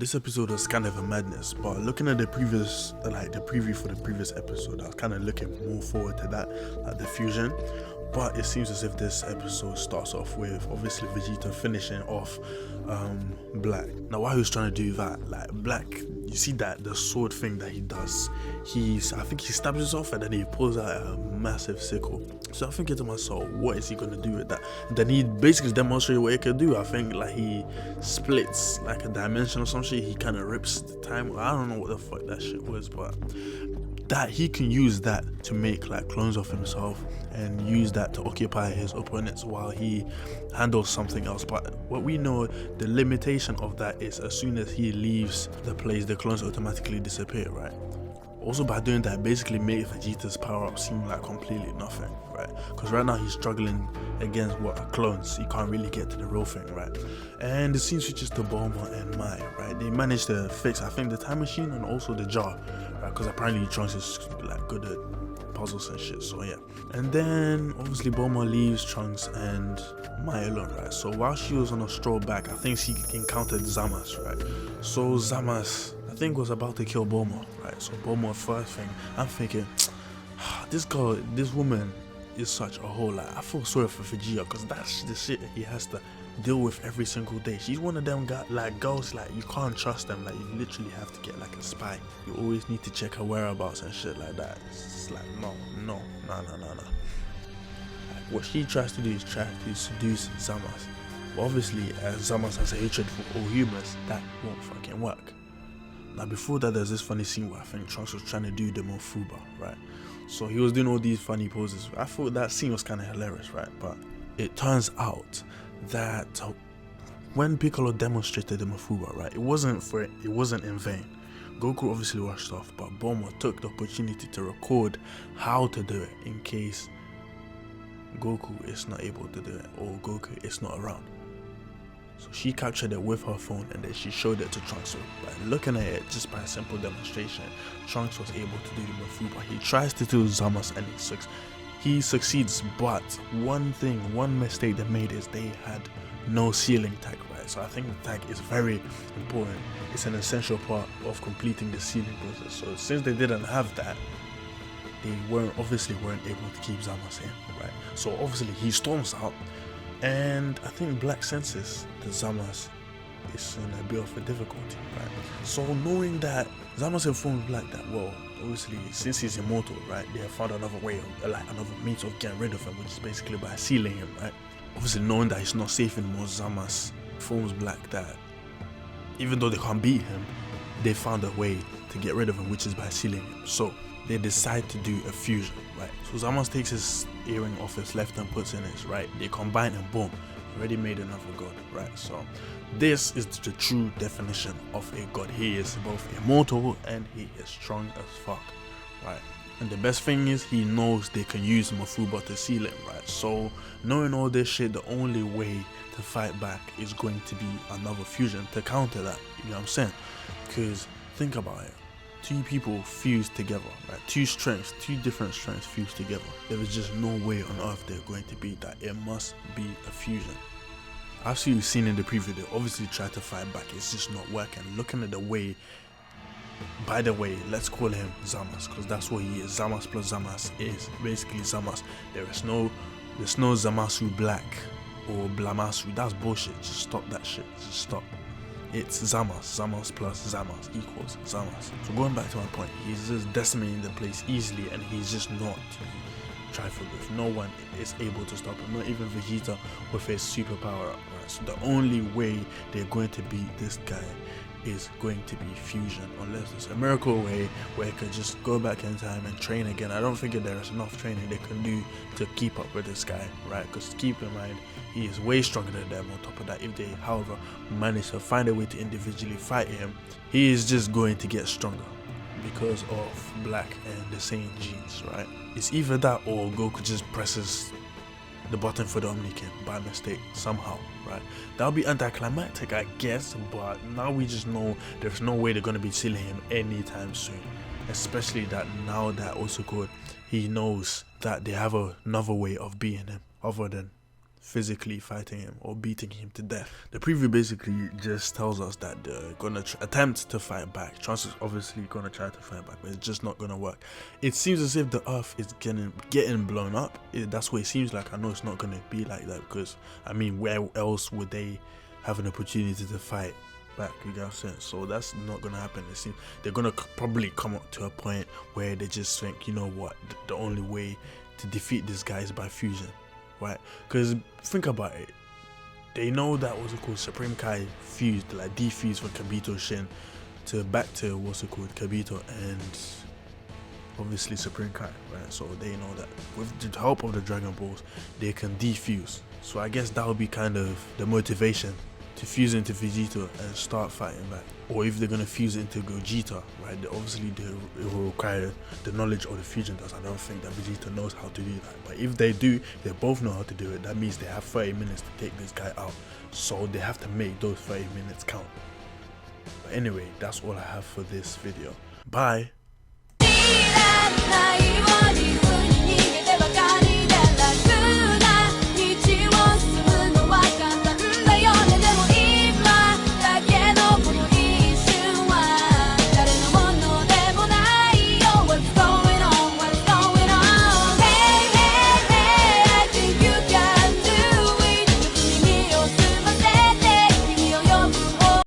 This episode was kind of a madness, but looking at the previous, the preview for the previous episode, I was kind of looking more forward to that, like the fusion. But it seems as if this episode starts off with obviously Vegito finishing off Black. Now while he was trying to do that, like Black, you see that the sword thing that he does, I think he stabs himself and then he pulls out a massive sickle. So I'm thinking to myself, what is he gonna do with that? And then he basically demonstrated what he could do. I think like he splits like a dimension or some shit. He kind of rips the time. I don't know what the fuck that shit was, but that he can use that to make like clones of himself and use that to occupy his opponents while he handles something else. But what we know, the limitation of that is as soon as he leaves the place, the clones automatically disappear, right? Also by doing that, basically make Vegeta's power up seem like completely nothing, right? Because right now he's struggling against clones. He can't really get to the real thing, right? And the scene switches to Bulma and Mai, right? They managed to fix, I think, the time machine and also the jar, right? Because apparently Trunks is like good at puzzles and shit, so yeah. And then obviously Bulma leaves Trunks and Mai alone, right? So while she was on a stroll back, I think she encountered Zamasu, right? So Zamasu, I think, was about to kill Bulma, right? So Bulma, first thing, I'm thinking, this woman is such a whole lot. I feel sorry for Vegeta because that's the shit he has to deal with every single day. She's one of them girls, like you can't trust them. Like you literally have to get like a spy. You always need to check her whereabouts and shit like that. It's like no. Like, what she tries to do is try to seduce Zamasu. But obviously, Zamasu has a hatred for all humans. That won't fucking work. Now before that, there's this funny scene where I think Trunks was trying to do the Mofuba, right? So he was doing all these funny poses. I thought that scene was kind of hilarious, right? But it turns out that when Piccolo demonstrated the Mofuba, right, it wasn't in vain. Goku obviously rushed off, but Bulma took the opportunity to record how to do it in case Goku is not able to do it or Goku is not around. So she captured it with her phone and then she showed it to Trunks. So by looking at it, just by a simple demonstration, Trunks was able to do the Mofuba. He tries to do Zamasu and he succeeds, but one mistake they made is they had no sealing tag, right? So I think the tag is very important. It's an essential part of completing the sealing process. So since they didn't have that, they weren't able to keep Zamasu in, right? So obviously he storms out. And I think Black senses that Zamasu is in a bit of a difficulty, right? So knowing that Zamasu informs Black that, well, obviously since he's immortal, right, they have found another way, another means of getting rid of him, which is basically by sealing him, right? Obviously knowing that he's not safe anymore, Zamasu informs Black that even though they can't beat him, they found a way to get rid of him, which is by sealing him. So they decide to do a fusion, right? So Zamasu takes his earring off his left and puts in his right. They combine and boom, already made another god, right? So this is the true definition of a god. He is both immortal and he is strong as fuck, right? And the best thing is he knows they can use Mofuba to seal him, right? So knowing all this shit, the only way to fight back is going to be another fusion to counter that, you know what I'm saying? Because think about it. Two people fused together, right? Two different strengths fused together. There is just no way on earth they're going to beat that. It must be a fusion. As you've seen in the preview, they obviously tried to fight back. It's just not working. Looking at the way, by the way, let's call him Zamasu, because that's what he is. Zamasu plus Zamasu is basically Zamasu. There's no Zamasu Black or Blamasu. That's bullshit. Just stop that shit. Just stop. It's Zamasu plus Zamasu equals Zamasu. So going back to my point, he's just decimating the place easily and he's just not trifled with. No one is able to stop him, not even Vegeta with his superpower up, right? So the only way they're going to beat this guy is going to be fusion, unless there's a miracle way where he could just go back in time and train again. I don't think there is enough training they can do to keep up with this guy, right? Because keep in mind, he is way stronger than them. On top of that, if they, however, manage to find a way to individually fight him, he is just going to get stronger because of Black and the Saiyan genes, right? It's either that or Goku just presses the button for the Omnikin by mistake somehow, right? That'll be anticlimactic, I guess, but now we just know there's no way they're going to be sealing him anytime soon. Especially that now that also good, he knows that they have another way of beating him other than physically fighting him or beating him to death. The preview basically just tells us that they're gonna attempt to fight back. Trunks is obviously gonna try to fight back, but it's just not gonna work. It seems as if the earth is getting blown up. That's what it seems like. I know it's not gonna be like that, because I mean, where else would they have an opportunity to fight back? You get what I'm saying? So that's not gonna happen. It seems they're gonna probably come up to a point where they just think, you know what, the only way to defeat this guy is by fusion, right? Because think about it, they know that Supreme Kai fused, like defused from Kibito Shin to back to Kibito and obviously Supreme Kai, right? So they know that with the help of the Dragon Balls they can defuse. So I guess that would be kind of the motivation to fuse into Vegito and start fighting back. Or if they're gonna fuse into Gogeta, right? Obviously it will require the knowledge of the fusion dust. I don't think that Vegeta knows how to do that. But if they do, they both know how to do it. That means they have 30 minutes to take this guy out. So they have to make those 30 minutes count. But anyway, that's all I have for this video. Bye.